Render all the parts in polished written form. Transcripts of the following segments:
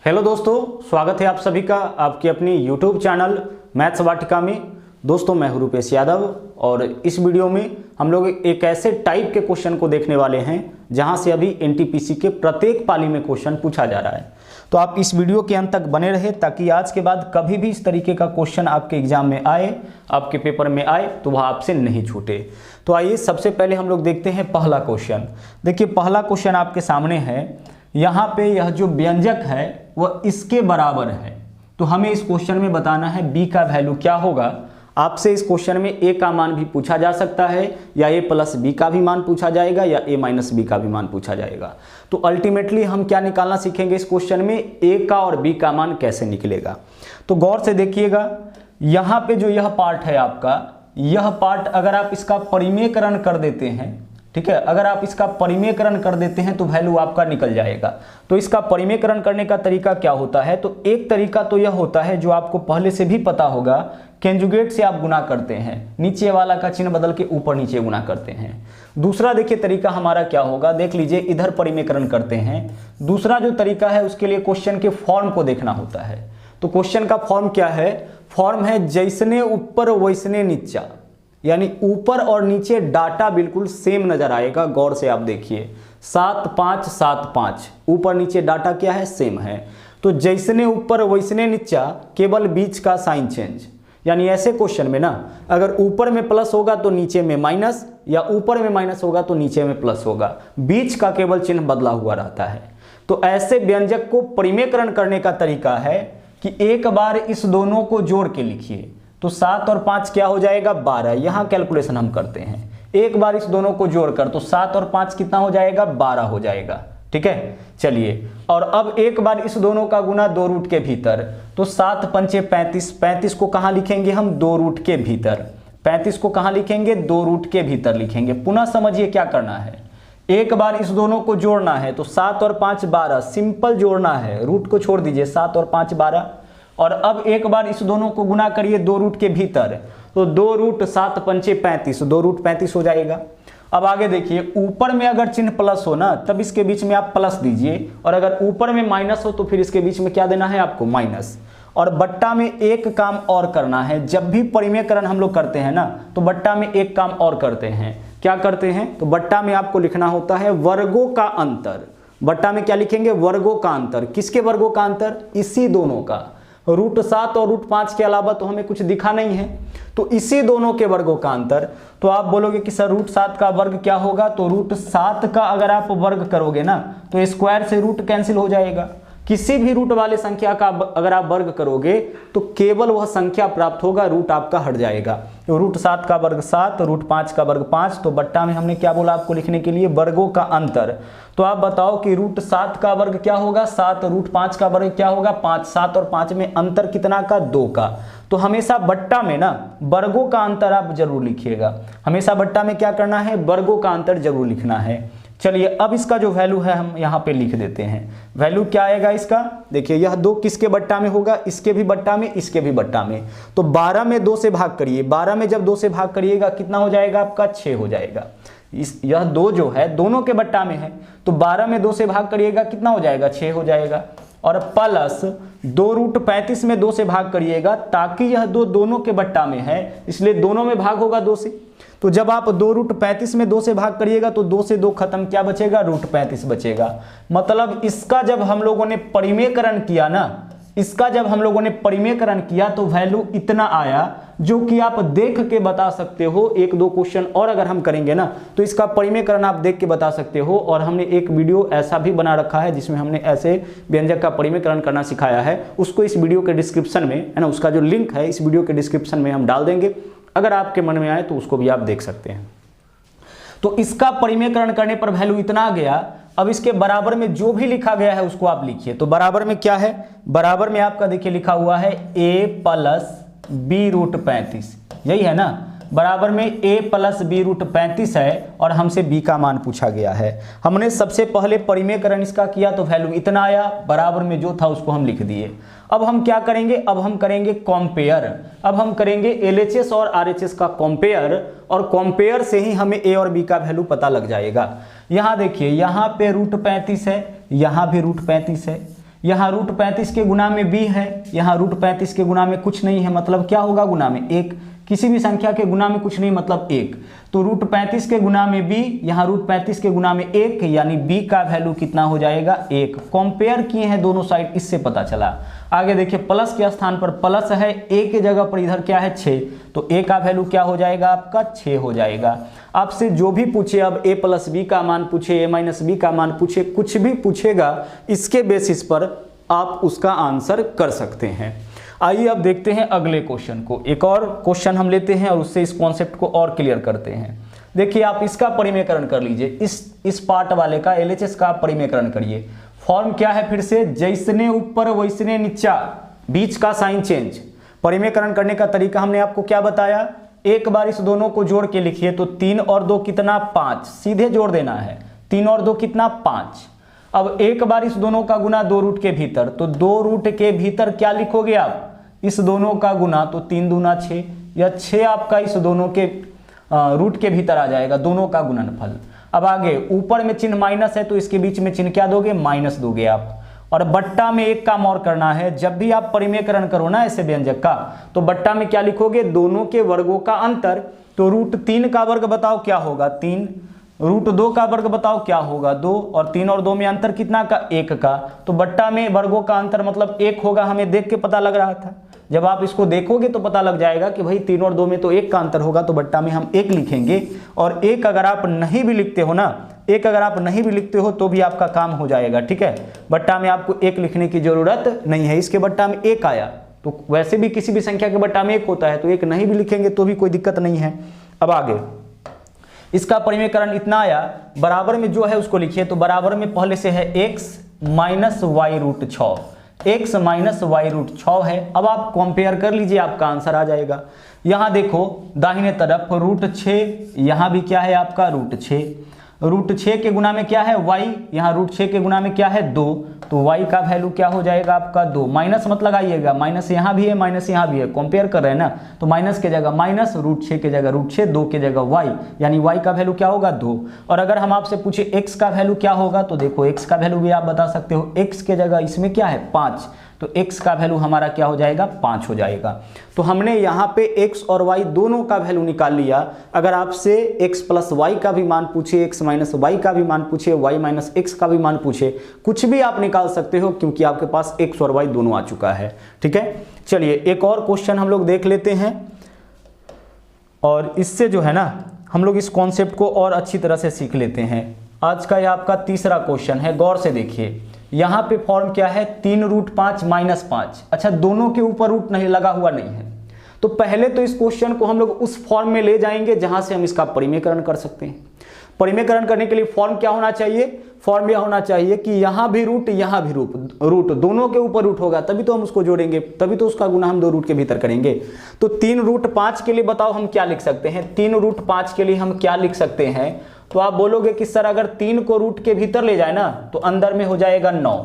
Hello दोस्तों, स्वागत है आप सभी का आपकी अपनी यूट्यूब चैनल मैथ्स वाटिका में। दोस्तों मैं हूं रूपेश यादव और इस वीडियो में हम लोग एक ऐसे टाइप के क्वेश्चन को देखने वाले हैं जहां से अभी एनटीपीसी के प्रत्येक पाली में क्वेश्चन पूछा जा रहा है। तो आप इस वीडियो के अंत तक बने रहे ताकि आज के बाद कभी भी इस तरीके का क्वेश्चन आपके एग्जाम में आए, आपके पेपर में आए तो वह आपसे नहीं छूटे। तो आइए सबसे पहले हम लोग देखते हैं पहला क्वेश्चन। देखिए पहला क्वेश्चन आपके सामने है। यहाँ पे यह जो व्यंजक है वह इसके बराबर है। तो हमें इस क्वेश्चन में बताना है b का वैल्यू क्या होगा। आपसे इस क्वेश्चन में a का मान भी पूछा जा सकता है या a प्लस b का भी मान पूछा जाएगा या a माइनस b का भी मान पूछा जाएगा। तो अल्टीमेटली हम क्या निकालना सीखेंगे इस क्वेश्चन में, a का और b का मान कैसे निकलेगा। तो गौर से देखिएगा, यहाँ पे जो यह पार्ट है आपका, यह पार्ट अगर आप इसका परिमेयकरण कर देते हैं, ठीक है, अगर आप इसका परिमेयकरण कर देते हैं तो वैल्यू आपका निकल जाएगा। तो इसका परिमेयकरण करने का तरीका क्या होता है, तो एक तरीका तो यह होता है जो आपको पहले से भी पता होगा, कंजुगेट से आप गुना करते हैं, नीचे वाला का चिन्ह बदल के ऊपर नीचे गुना करते हैं। दूसरा देखिए तरीका हमारा क्या होगा, देख लीजिए इधर परिमेयकरण करते हैं। दूसरा जो तरीका है उसके लिए क्वेश्चन के फॉर्म को देखना होता है। तो क्वेश्चन का फॉर्म क्या है, फॉर्म है जैसने ऊपर वैसने नीचा, यानी ऊपर और नीचे डाटा बिल्कुल सेम नजर आएगा। गौर से आप देखिए 7 5 7 5, ऊपर नीचे डाटा क्या है, सेम है। तो जैसने ऊपर वैसने नीचा, केवल बीच का साइन चेंज। यानी ऐसे क्वेश्चन में ना अगर ऊपर में प्लस होगा तो नीचे में माइनस, या ऊपर में माइनस होगा तो नीचे में प्लस होगा, बीच का केवल चिन्ह बदला हुआ रहता है। तो ऐसे व्यंजक को परिमेयकरण करने का तरीका है कि एक बार इस दोनों को जोड़ के लिखिए। तो 7 और 5 क्या हो जाएगा, 12। यहाँ कैलकुलेशन हम करते हैं, एक बार इस दोनों को जोड़कर, तो 7 और 5 कितना हो जाएगा, 12 हो जाएगा। ठीक है, चलिए और अब एक बार इस दोनों का गुना 2 रूट के भीतर, तो 7 पंचे 35, 35 को कहाँ लिखेंगे हम, 2 रूट के भीतर। 35 को कहाँ लिखेंगे, 2 रूट के भीतर लिखेंगे। पुनः समझिए क्या करना है, एक बार इस दोनों को जोड़ना है। तो 7 और 5 12, सिंपल जोड़ना है, रूट को छोड़ दीजिए, 7 और 5 12। और अब एक बार इस दोनों को गुना करिए 2 रूट के भीतर, तो 2 रूट 7 पंचे 35, 2 रूट 35 हो जाएगा। अब आगे देखिए, ऊपर में अगर चिन्ह प्लस हो ना तब इसके बीच में आप प्लस दीजिए, और अगर ऊपर में माइनस हो तो फिर इसके बीच में क्या देना है आपको, माइनस। और बट्टा में एक काम और करना है। जब भी परिमेयकरण हम लोग करते हैं ना तो बट्टा में एक काम और करते हैं। क्या करते हैं, तो बट्टा में आपको लिखना होता है वर्गों का अंतर। बट्टा में क्या लिखेंगे, वर्गों का अंतर। किसके वर्गों का अंतर, इसी दोनों का। रूट 7 और रूट 5 के अलावा तो हमें कुछ दिखा नहीं है, तो इसी दोनों के वर्गों का अंतर। तो आप बोलोगे कि सर रूट 7 का वर्ग क्या होगा, तो रूट 7 का अगर आप वर्ग करोगे ना तो स्क्वायर से रूट कैंसिल हो जाएगा। किसी भी रूट वाले संख्या का अगर आप वर्ग करोगे तो केवल वह संख्या प्राप्त होगा, रूट आपका हट जाएगा। तो रूट 7 का वर्ग 7, रूट 5 का वर्ग 5। तो बट्टा में हमने क्या बोला आपको लिखने के लिए, वर्गों का अंतर। तो आप बताओ कि रूट 7 का वर्ग क्या होगा, 7। रूट 5 का वर्ग क्या होगा, 5। 7 और 5 में अंतर कितना का, 2 का। तो हमेशा बट्टा में ना वर्गों का अंतर आप जरूर लिखिएगा। हमेशा बट्टा में क्या करना है, वर्गों का अंतर जरूर लिखना है। चलिए अब इसका जो वैल्यू है हम यहाँ पे लिख देते हैं। वैल्यू क्या आएगा इसका, देखिए यह 2 किसके बट्टा में होगा, इसके भी बट्टा में, इसके भी बट्टा में। तो 12 में 2 से भाग करिए, 12 में जब 2 से भाग करिएगा कितना हो जाएगा आपका, 6 हो जाएगा। यह 2 जो है दोनों के बट्टा में है, तो 12 में 2 से भाग करिएगा कितना हो जाएगा, 6 हो जाएगा। और प्लस 2 रूट 35 में 2 से भाग करिएगा, ताकि यह 2 दोनों के बट्टा में है इसलिए दोनों में भाग होगा 2 से। तो जब आप 2 रूट 35 में 2 से भाग करिएगा तो 2 से 2 खत्म, क्या बचेगा, रूट 35 बचेगा। मतलब इसका जब हम लोगों ने परिमेयकरण किया ना, इसका जब हम लोगों ने परिमेयकरण किया तो वैल्यू इतना आया, जो कि आप देख के बता सकते हो। 1-2 क्वेश्चन और अगर हम करेंगे ना तो इसका परिमेयकरण आप देख के बता सकते हो। और हमने एक वीडियो ऐसा भी बना रखा है जिसमें हमने ऐसे व्यंजक का परिमेयकरण करना सिखाया है, उसको इस वीडियो के डिस्क्रिप्शन में है ना, उसका जो लिंक है इस वीडियो के डिस्क्रिप्शन में हम डाल देंगे। अगर आपके मन में आए तो उसको भी आप देख सकते हैं। तो इसका परिमेयकरण करने पर वैल्यू इतना आ गया। अब इसके बराबर में जो भी लिखा गया है उसको आप लिखिए। तो बराबर में क्या है, बराबर में आपका देखिए लिखा हुआ है a प्लस b रूट 35, यही है ना। बराबर में a प्लस b रूट 35 है और हमसे b का मान पूछा गया है। हमने सबसे पहले परिमेयकरण इसका किया तो वैल्यू इतना आया, बराबर में जो था उसको हम लिख दिए। अब हम क्या करेंगे, अब हम करेंगे कंपेयर। अब हम करेंगे LHS और RHS का कंपेयर, और कंपेयर से ही हमें a और b का वैल्यू पता लग जाएगा। यहाँ देखिए, यहाँ पे रूट 35 है, यहाँ भी रूट 35 है, यहाँ रूट 35 के गुना में b है, यहाँ रूट 35 के गुना में कुछ नहीं है, मतलब क्या होगा गुना में 1, किसी भी संख्या के गुना में कुछ नहीं मतलब 1, तो रूट 35 के गुना में b, यहाँ रूट 35 के गुना में 1, यानी b का वैल्यू कितना हो जाएगा 1। कंपेयर किए हैं दोनों साइड, इससे पता चला। आगे देखिए प्लस के स्थान पर प्लस है, a के जगह पर इधर क्या है 6, तो a का वैल्यू क्या हो जाएगा आपका 6 हो जाएगा। आपसे जो भी पूछे, अब a प्लस बी का मान पूछे, a माइनस बी का मान पूछे, कुछ भी पूछेगा, इसके बेसिस पर आप उसका आंसर कर सकते हैं। आइए अब देखते हैं अगले क्वेश्चन को। एक और क्वेश्चन हम लेते हैं और उससे इस कॉन्सेप्ट को और क्लियर करते हैं। देखिए आप इसका परिमेयकरण कर लीजिए, इस पार्ट वाले का LHS का परिमेयकरण करिए। फॉर्म क्या है फिर से, जैसने ऊपर वैसने नीचा, बीच का साइन चेंज। परिमेयकरण करने का तरीका हमने आपको क्या बताया, एक बार इस दोनों को जोड़ के लिखिए, तो 3 और 2 कितना 5, सीधे जोड़ देना है, 3 और 2 कितना 5। अब एक बार इस दोनों का गुना 2 रूट के भीतर, तो 2 रूट के भीतर क्या लिखोगे आप, इस दोनों का गुना, तो 3 दूना 6, या 6 आपका इस दोनों के रूट के भीतर आ जाएगा, दोनों का गुणनफल। अब आगे ऊपर में चिन्ह माइनस है, तो इसके बीच में चिन्ह क्या दोगे, माइनस दोगे आप। और बट्टा में एक काम और करना है, जब भी आप परिमेयकरण करो ना ऐसे व्यंजक का, तो बट्टा में क्या लिखोगे, दोनों के वर्गों का अंतर। तो रूट 3 का वर्ग बताओ क्या होगा 3, रूट 2 का वर्ग बताओ क्या होगा 2, और 3 और 2 में अंतर कितना का 1 का, तो बट्टा में वर्गों का अंतर मतलब 1 होगा। हमें देख के पता लग रहा था, जब आप इसको देखोगे तो पता लग जाएगा कि भाई 3 और 2 में तो 1 का अंतर होगा, तो बट्टा में हम 1 लिखेंगे। और 1 अगर आप नहीं भी लिखते हो ना, 1 अगर आप नहीं भी लिखते हो तो भी आपका काम हो जाएगा, ठीक है। बट्टा में आपको 1 लिखने की जरूरत नहीं है, इसके बट्टा में 1 आया, तो वैसे भी किसी भी संख्या के बट्टा में 1 होता है, तो 1 नहीं भी लिखेंगे तो भी कोई दिक्कत नहीं है। अब आगे इसका परिमेयकरण इतना आया, बराबर में जो है उसको लिखिए, तो बराबर में पहले से है x minus Y root 6, x minus Y root 6 है। अब आप कंपेयर कर लीजिए, आपका आंसर आ जाएगा। यहां देखो दाहिने तरफ रूट 6, यहां भी क्या है आपका रूट 6, रूट 6 के गुना में क्या है y, यहाँ रूट 6 के गुना में क्या है 2, तो y का वैल्यू क्या हो जाएगा आपका 2। माइनस मत लगाइएगा, माइनस यहाँ भी है माइनस यहाँ भी है, कंपेयर कर रहे हैं ना, तो माइनस के जगह माइनस, रूट 6 के जगह रूट 6, 2 के जगह y, यानी y का वैल्यू क्या होगा 2। और अगर हम आपसे पूछे x का वैल्यू क्या होगा, तो देखो x का वैल्यू भी आप बता सकते हो, x के जगह इसमें क्या है 5, तो x का वैल्यू हमारा क्या हो जाएगा 5 हो जाएगा। तो हमने यहाँ पे x और y दोनों का वैल्यू निकाल लिया। अगर आपसे x प्लस वाई का भी मान पूछे, x माइनस वाई का भी मान पूछे, y माइनस x का भी मान पूछे, कुछ भी आप निकाल सकते हो, क्योंकि आपके पास x और y दोनों आ चुका है, ठीक है। चलिए एक और क्वेश्चन हम लोग देख लेते हैं, और इससे जो है ना हम लोग इस कॉन्सेप्ट को और अच्छी तरह से सीख लेते हैं। आज का यह आपका तीसरा क्वेश्चन है, गौर से देखिए। यहाँ पे फॉर्म क्या है, 3 रूट 5 माइनस 5। अच्छा, दोनों के ऊपर रूट नहीं लगा हुआ नहीं है, तो पहले तो इस क्वेश्चन को हम लोग उस फॉर्म में ले जाएंगे जहां से हम इसका परिमेयकरण कर सकते हैं। परिमेयकरण करने के लिए फॉर्म क्या होना चाहिए, फॉर्म यह होना चाहिए कि यहाँ भी रूट यहाँ भी रूट दोनों के ऊपर रूट होगा, तभी तो हम उसको जोड़ेंगे, तभी तो उसका गुना हम 2 रूट के भीतर करेंगे। तो 3 रूट 5 के लिए बताओ हम क्या लिख सकते हैं, 3 रूट 5 के लिए हम क्या लिख सकते हैं। तो आप बोलोगे कि सर अगर 3 को रूट के भीतर ले जाए ना, तो अंदर में हो जाएगा 9,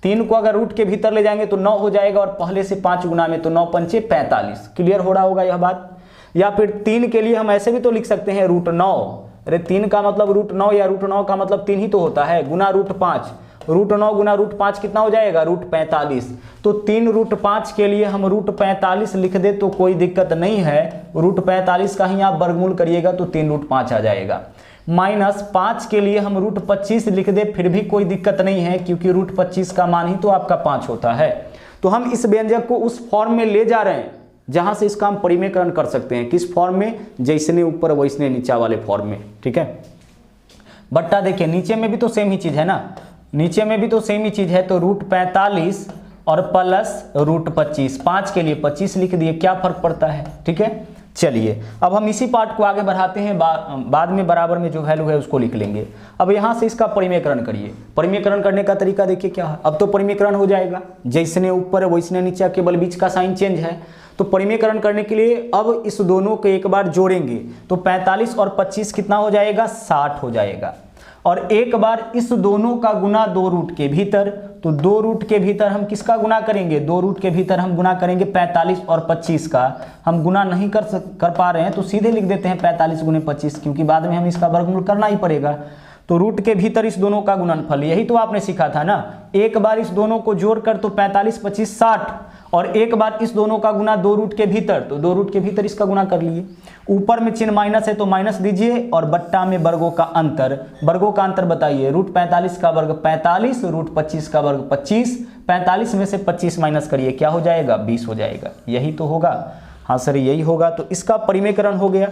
3 को अगर रूट के भीतर ले जाएंगे तो 9 हो जाएगा, और पहले से 5 गुना में, तो 9 पंचे 45। क्लियर हो रहा होगा यह बात। या फिर 3 के लिए हम ऐसे भी तो लिख सकते हैं रूट 9, अरे 3 का मतलब रूट 9, या रूट 9 का मतलब 3 ही तो होता है, गुना रूट 5, रूट 9 गुना रूट 5 कितना हो जाएगा रूट 45। तो 3 रूट 5 के लिए हम रूट 45 लिख दे तो कोई दिक्कत नहीं है, रूट 45 का ही आप वर्गमूल करिएगा तो 3 रूट 5 आ जाएगा। माइनस 5 के लिए हम रूट 25 लिख दे फिर भी कोई दिक्कत नहीं है, क्योंकि रूट 25 का मान ही तो आपका 5 होता है। तो हम इस व्यंजक को उस फॉर्म में ले जा रहे हैं जहां से इसका हम परिमेयकरण कर सकते हैं। किस फॉर्म में, जैसने ऊपर वैसने नीचा वाले फॉर्म में, ठीक है। बट्टा देखिए नीचे में भी तो सेम ही चीज है ना, नीचे में भी तो सेम ही चीज है, तो रूट 45 और प्लस रूट 25, 5 के लिए 25 लिख दिए, क्या फर्क पड़ता है, ठीक है। चलिए अब हम इसी पार्ट को आगे बढ़ाते हैं, बाद में बराबर में जो वैल्यू है उसको लिख लेंगे। अब यहां से इसका परिमेयकरण करिए। परिमेयकरण करने का तरीका देखिए क्या है, अब तो परिमेयकरण हो जाएगा, जैसने ऊपर वैसने नीचे, केवल बीच का साइन चेंज है। तो परिमेयकरण करने के लिए अब इस दोनों को एक बार जोड़ेंगे, तो 45 और 25 कितना हो जाएगा 60 हो जाएगा। और एक बार इस दोनों का गुना 2 रूट के भीतर, तो 2 रूट के भीतर हम किसका गुना करेंगे, 2 रूट के भीतर हम गुना करेंगे 45 और 25 का। हम गुना नहीं कर पा रहे हैं तो सीधे लिख देते हैं 45 गुने 25, क्योंकि बाद में हम इसका वर्गमूल करना ही पड़ेगा। तो रूट के भीतर इस दोनों का गुणनफल, यही तो आपने सीखा था ना, एक बार इस दोनों को जोड़कर तो 45 25 60, और एक बार इस दोनों का गुना 2 रूट के भीतर, तो 2 रूट के भीतर इसका गुना कर लिए। ऊपर में चिन्ह माइनस है तो माइनस दीजिए, और बट्टा में वर्गों का अंतर, वर्गों का अंतर बताइए, रूट 45 का वर्ग 45, रूट 25 का वर्ग 25, 45 में से 25 माइनस करिए, क्या हो जाएगा, 20 हो जाएगा, यही तो होगा। हाँ सर यही होगा। तो इसका परिमेयकरण हो गया।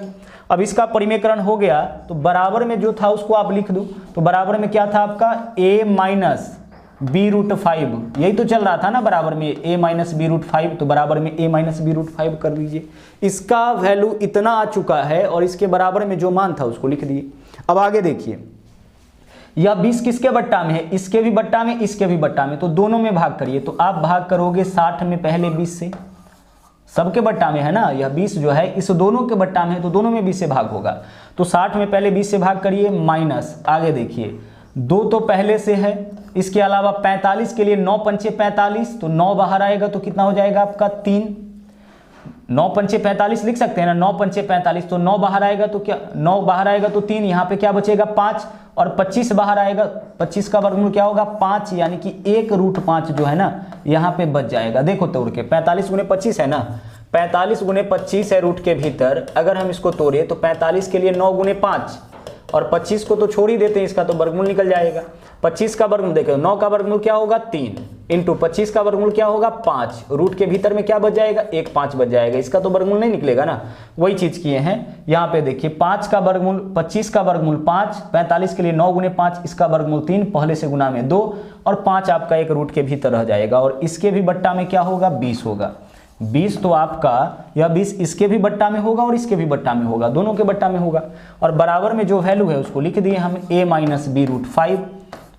अब इसका परिमेयकरण हो गया तो बराबर में जो था उसको आप लिख दो, तो बराबर में क्या था आपका a माइनस बी रूट 5, यही तो चल रहा था ना बराबर में, a माइनस बी रूट 5, तो बराबर में a माइनस बी रूट 5 कर दीजिए। इसका वैल्यू इतना आ चुका है और इसके बराबर में जो मान था उसको लिख दिए। अब आगे देखिए, यह 20 किसके बट्टा में है, इसके भी बट्टा में, इसके भी बट्टा में, तो दोनों में भाग करिए। तो आप भाग करोगे 60 में पहले 20 से, सबके बट्टा में है ना, यह 20 जो है इस दोनों के बट्टा में है तो दोनों में 20 से भाग होगा। तो 60 में पहले 20 से भाग करिए, माइनस, आगे देखिए 2 तो पहले से है, इसके अलावा 45 के लिए 9 पंचे 45, तो 9 बाहर आएगा तो कितना हो जाएगा आपका 3, 9 पंचे 45 लिख सकते हैं ना, 9 पंचे 45, तो 9 बाहर आएगा तो क्या, 9 बाहर आएगा तो 3, यहाँ पे क्या बचेगा 5, और 25 बाहर आएगा, 25 का वर्गमूल क्या होगा 5, यानी कि 1 रूट 5 जो है ना यहाँ पे बच जाएगा। देखो तोड़ के 45 गुने 25 है ना, 45 गुने 25 है रूट के भीतर, अगर हम इसको तोड़े तो 45 के लिए 9 गुने 5, और 25 को तो छोड़ ही देते हैं, इसका तो वर्गमूल निकल जाएगा। 25 का वर्गमूल देखो, 9 का वर्गमूल क्या होगा 3, इंटू 25 का वर्गमूल क्या होगा 5, रूट के भीतर में क्या बच जाएगा 1 5 बच जाएगा, इसका तो वर्गमूल नहीं निकलेगा ना, वही चीज किए हैं यहाँ पे। देखिए 5 का वर्गमूल, 25 का वर्गमूल 5, 45 के लिए 9 गुने 5, इसका वर्गमूल 3, पहले से गुना में 2, और 5 आपका एक रूट के भीतर रह जाएगा, और इसके भी बट्टा में क्या होगा 20 होगा। 20 तो आपका यह 20 इसके भी बट्टा में होगा और इसके भी बट्टा में होगा, दोनों के बट्टा में होगा, और बराबर में जो वैल्यू है उसको लिख दिए हम a minus B root 5,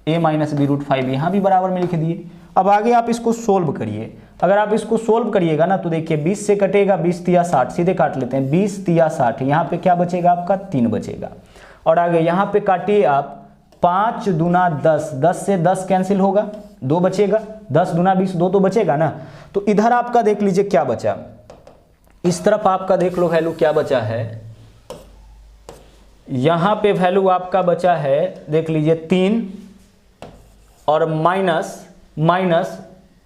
a minus B root 5 यहाँ भी बराबर में लिख दिए। अब आगे आप इसको सोल्व करिए, अगर आप इसको सोल्व करिएगा ना तो देखिए 20 से कटेगा 20 तिया 60, सीधे काट लेते हैं, 20 तिया 60, यहाँ पे क्या बचेगा आपका 3 बचेगा, और आगे यहाँ पे काटिए आप 5 दूना 10, 10 से 10 कैंसिल होगा, 2 बचेगा, 10 दूना 20, 2 तो बचेगा ना। तो इधर आपका देख लीजिए क्या बचा, इस तरफ आपका देख लो वैल्यू क्या बचा है, यहां पे वैल्यू आपका बचा है देख लीजिए 3, और माइनस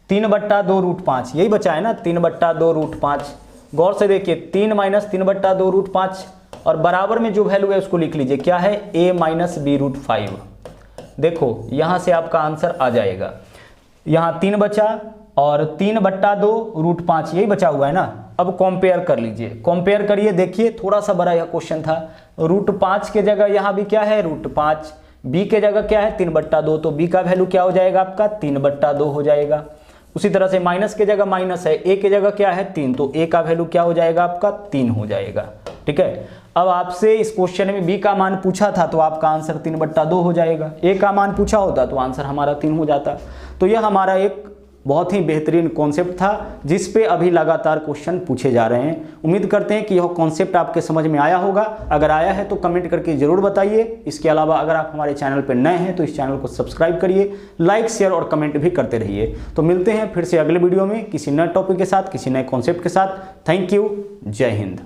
3/2 रूट 5, यही बचा है ना 3/2 रूट 5, गौर से देखिए 3 माइनस 3/2 रूट 5, और बराबर में जो वैल्यू है उसको लिख लीजिए क्या है a माइनस बी रूट 5। देखो यहां से आपका आंसर आ जाएगा, यहां 3 बचा और 3/2 रूट 5 यही बचा हुआ है ना। अब कंपेयर कर लीजिए, कंपेयर करिए, देखिए थोड़ा सा बड़ा यह क्वेश्चन था, रूट 5 के जगह यहां भी क्या है रूट 5, b के जगह क्या है 3/2, तो b का वैल्यू क्या हो जाएगा आपका 3/2 हो जाएगा। उसी तरह से माइनस के जगह माइनस है, a के जगह क्या है 3, तो a का वैल्यू क्या हो जाएगा आपका 3 हो जाएगा। ठीक है, अब आपसे इस क्वेश्चन में b का मान पूछा था तो आपका आंसर 3/2 हो जाएगा, a का मान पूछा होता तो आंसर हमारा 3 हो जाता। तो यह हमारा एक बहुत ही बेहतरीन कॉन्सेप्ट था जिस पे अभी लगातार क्वेश्चन पूछे जा रहे हैं। उम्मीद करते हैं कि यह कॉन्सेप्ट आपके समझ में आया होगा, अगर आया है तो कमेंट करके जरूर बताइए। इसके अलावा अगर आप हमारे चैनल पर नए हैं तो इस चैनल को सब्सक्राइब करिए, लाइक शेयर और कमेंट भी करते रहिए। तो मिलते हैं फिर से अगले वीडियो में किसी नए टॉपिक के साथ, किसी नए कॉन्सेप्ट के साथ। थैंक यू, जय हिंद।